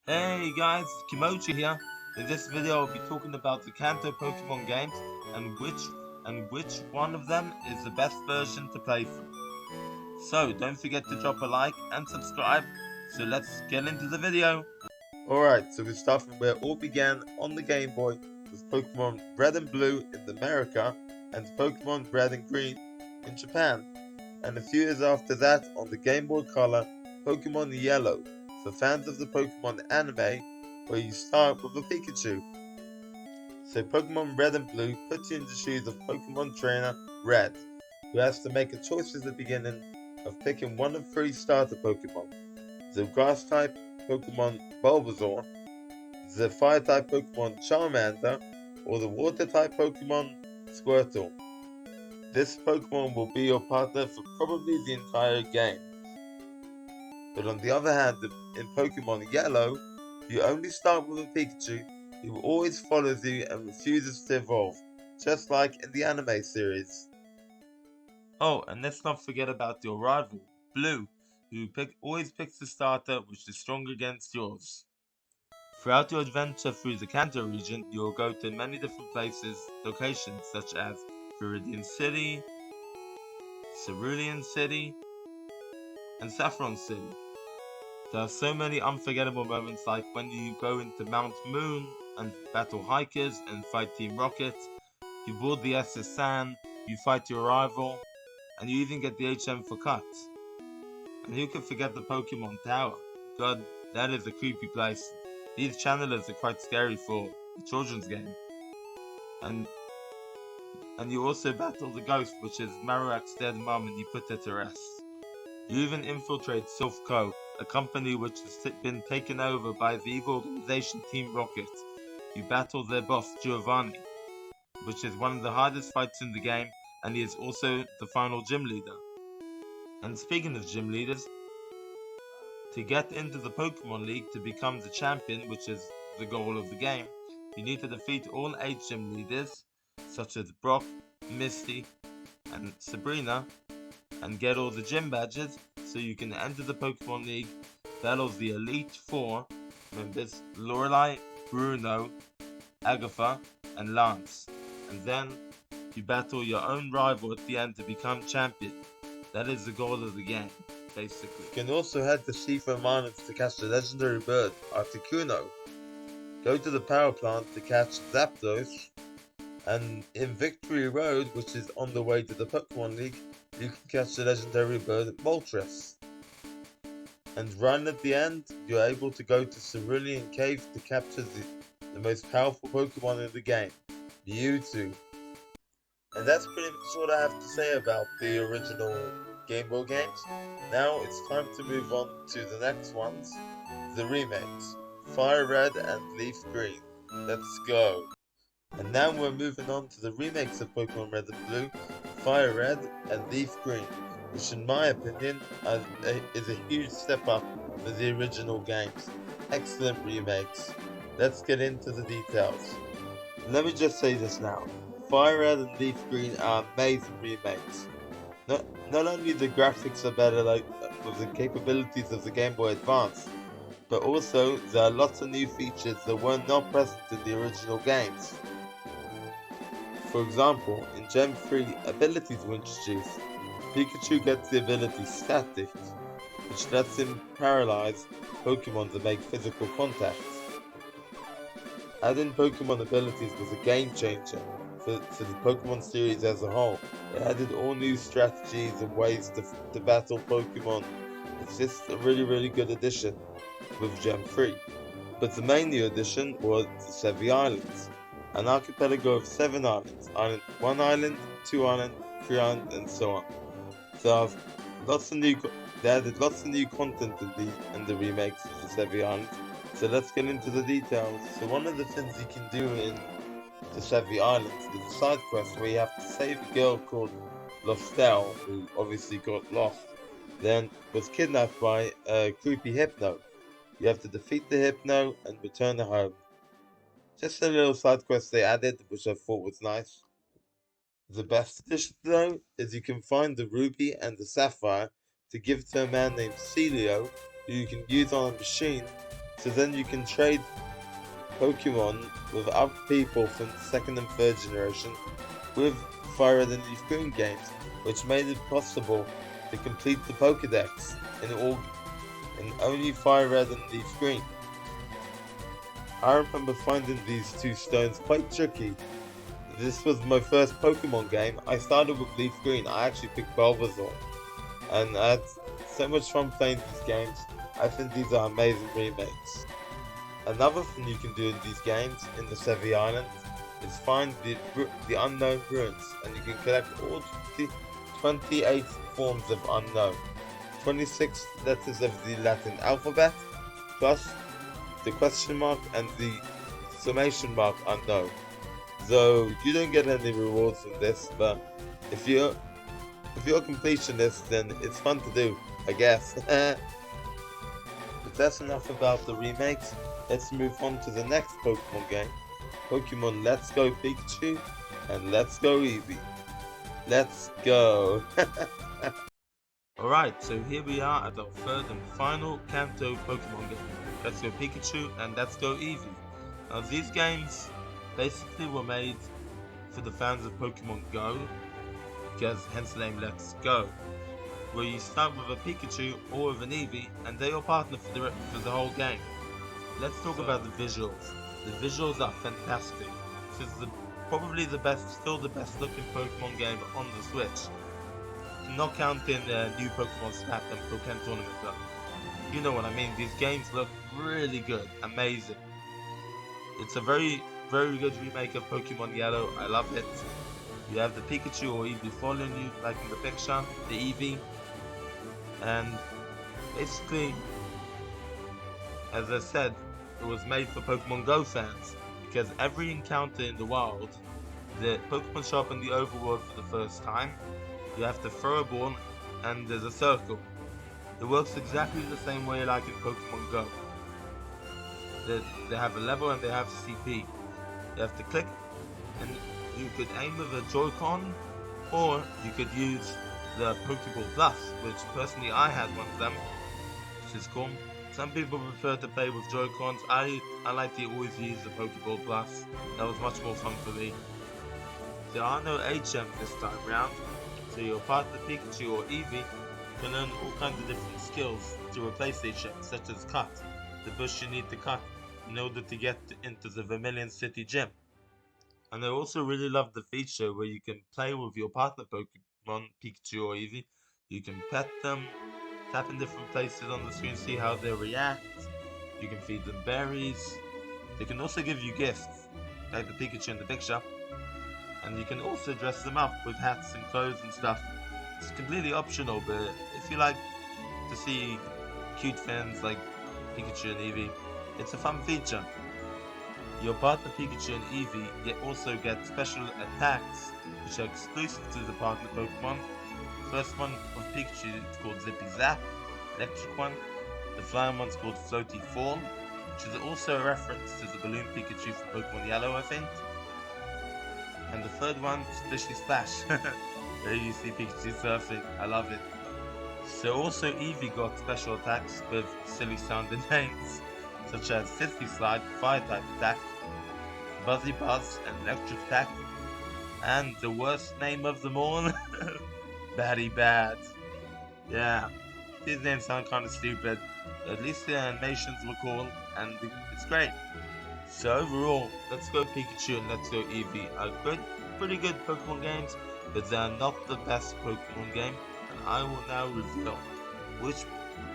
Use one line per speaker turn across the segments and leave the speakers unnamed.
Hey guys, Kimochi here. In this video I'll be talking about the Kanto Pokemon games and which one of them is the best version to play through. So don't forget to drop a like and subscribe. So let's get into the video.
Alright, so we start from where it all began on the Game Boy with Pokemon Red and Blue in America and Pokemon Red and Green in Japan. And a few years after that on the Game Boy Color, Pokemon Yellow for fans of the Pokemon anime where you start with a Pikachu. So Pokemon Red and Blue puts you in the shoes of Pokemon Trainer Red, who has to make a choice at the beginning of picking one of three starter Pokemon: the Grass type Pokemon Bulbasaur, the Fire type Pokemon Charmander, or the Water type Pokemon Squirtle. This Pokemon will be your partner for probably the entire game. But on the other hand, in Pokemon Yellow, you only start with a Pikachu who always follows you and refuses to evolve, just like in the anime series.
Oh, and let's not forget about your rival, Blue, who always picks the starter which is strong against yours. Throughout your adventure through the Kanto region, you will go to many different locations such as Viridian City, Cerulean City, and Saffron City. There are so many unforgettable moments, like when you go into Mount Moon and battle hikers and fight Team Rocket, you board the SS San, you fight your rival, and you even get the HM for Cut. And who could forget the Pokemon Tower? God, that is a creepy place. These channelers are quite scary for a children's game. And you also battle the ghost, which is Marowak's dead mom, and you put her to rest. You even infiltrate Sylph Co., a company which has been taken over by the evil organization Team Rocket. You battle their boss, Giovanni, which is one of the hardest fights in the game, and he is also the final gym leader. And speaking of gym leaders, to get into the Pokemon League to become the champion, which is the goal of the game, you need to defeat all 8 gym leaders, such as Brock, Misty, and Sabrina, and get all the gym badges so you can enter the Pokemon League, battle the Elite Four members Lorelei, Bruno, Agatha, and Lance, and then you battle your own rival at the end to become champion. That is the goal of the game, basically.
You can also head to Seafoam Islands to catch the legendary bird Articuno. Go to the power plant to catch Zapdos, and in Victory Road, which is on the way to the Pokemon League, you can catch the legendary bird Moltres. And right at the end, you're able to go to Cerulean Cave to capture the most powerful Pokemon in the game, Mewtwo. And that's pretty much what I have to say about the original Game Boy games. Now it's time to move on to the next ones, the remakes, FireRed and LeafGreen. Let's go. And now we're moving on to the remakes of Pokemon Red and Blue, FireRed and LeafGreen, which in my opinion is a huge step up for the original games. Excellent remakes. Let's get into the details. Let me just say this now. FireRed and LeafGreen are amazing remakes. Not only the graphics are better with the capabilities of the Game Boy Advance, but also there are lots of new features that were not present in the original games. For example, in Gen 3, abilities were introduced. Pikachu gets the ability Static, which lets him paralyze Pokemon that make physical contact. Adding Pokemon abilities was a game changer for the Pokemon series as a whole. It added all new strategies and ways to battle Pokemon. It's just a really good addition with Gen 3. But the main new addition was the Sevi Islands, an archipelago of 7 islands, 1 island, 2 island, 3 island, and so on. So they added lots of new content in the remakes of the Sevi Islands. So let's get into the details. So one of the things you can do in the Sevi Islands is a side quest where you have to save a girl called Lostel, who obviously got lost, then was kidnapped by a creepy Hypno. You have to defeat the Hypno and return her home. Just a little side quest they added, which I thought was nice. The best addition though is you can find the Ruby and the Sapphire to give to a man named Celio, who you can use on a machine so then you can trade Pokemon with other people from the second and third generation with FireRed and LeafGreen games, which made it possible to complete the Pokédex in only FireRed and LeafGreen. I remember finding these two stones quite tricky. This was my first Pokemon game. I started with Leaf Green. I actually picked Bulbasaur, and I had so much fun playing these games. I think these are amazing remakes. Another thing you can do in these games, in the Sevi Islands, is find the unknown ruins, and you can collect all 28 forms of unknown, 26 letters of the Latin alphabet, plus the question mark and the summation mark unknown. So you don't get any rewards from this, but if you're a completionist, then it's fun to do, I guess. But that's enough about the remakes. Let's move on to the next Pokemon game. Pokemon Let's Go Pikachu and Let's Go Eevee. Let's go!
Alright, so here we are at our third and final Kanto Pokemon game. Let's Go Pikachu and Let's Go Eevee. Now these games basically were made for the fans of Pokemon Go, because hence the name Let's Go, where you start with a Pikachu or with an Eevee and they're your partner for the whole game. Let's talk about the visuals. The visuals are fantastic. This is probably still the best looking Pokemon game on the Switch. Not counting new Pokemon Snap and Pokémon Tournament, but you know what I mean. These games look really good, amazing. It's a very good remake of Pokemon Yellow. I love it. You have the Pikachu or Eevee following you, like in the picture, the Eevee, and basically, as I said, it was made for Pokemon Go fans, because every encounter in the wild, the Pokemon show up in the overworld for the first time. You have to throw a ball and there's a circle. It works exactly the same way like in Pokemon Go. They have a level and they have CP. You have to click and you could aim with a Joy-Con, or you could use the Pokeball Plus, which personally I had one of them, which is cool. Some people prefer to play with Joy-Cons. I like to always use the Pokeball Plus. That was much more fun for me. There are no HMs this time round, so your partner Pikachu or Eevee can learn all kinds of different skills to replace HMs, such as cut, the bush you need to cut in order to get into the Vermilion City Gym. And I also really love the feature where you can play with your partner Pokemon, Pikachu or Eevee. You can pet them, tap in different places on the screen, see how they react. You can feed them berries. They can also give you gifts, like the Pikachu in the picture. And you can also dress them up with hats and clothes and stuff. It's completely optional, but if you like to see cute fans like Pikachu and Eevee, it's a fun feature. Your partner Pikachu and Eevee also get special attacks, which are exclusive to the partner Pokemon. First one of Pikachu is called Zippy Zap, electric one. The flying one's called Floaty Fall, which is also a reference to the balloon Pikachu from Pokemon Yellow, I think. And the third one, Splishy Splash. There you see Pikachu surfing, I love it. So also Eevee got special attacks with silly sounding names, such as Fifty Slide, Fire type attack, Buzzy Buzz, and Electric attack, and the worst name of them all, Batty Bad. Yeah, these names sound kind of stupid, but at least the animations were cool, and it's great. So overall, Let's Go Pikachu and Let's Go Eevee are pretty good Pokemon games, but they are not the best Pokemon game, and I will now reveal which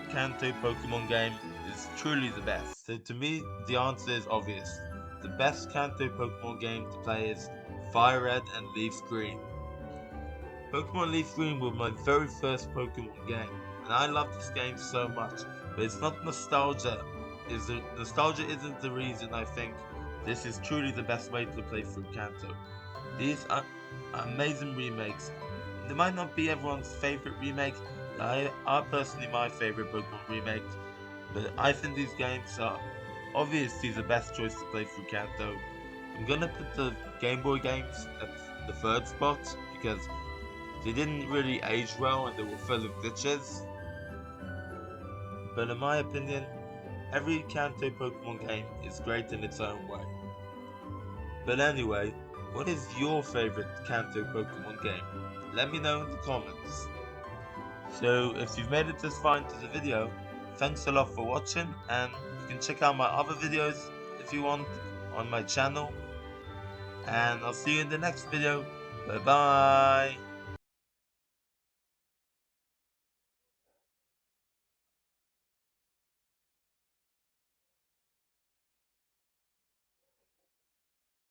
Kanto Pokemon game is truly the best. So to me, the answer is obvious. The best Kanto Pokemon game to play is FireRed and LeafGreen. Pokemon Leaf Green was my very first Pokemon game, and I love this game so much, but it's not nostalgia. Nostalgia isn't the reason I think this is truly the best way to play through Kanto. These are amazing remakes. They might not be everyone's favorite remake, they are personally my favorite Pokemon remake, but I think these games are obviously the best choice to play through Kanto. I'm gonna put the Game Boy games at the third spot because they didn't really age well and they were full of glitches. But in my opinion, Every Kanto Pokemon game is great in its own way. But anyway, what is your favorite Kanto Pokemon game? Let me know in the comments. So if you've made it this far into the video, thanks a lot for watching, and you can check out my other videos if you want on my channel. And I'll see you in the next video. Bye bye.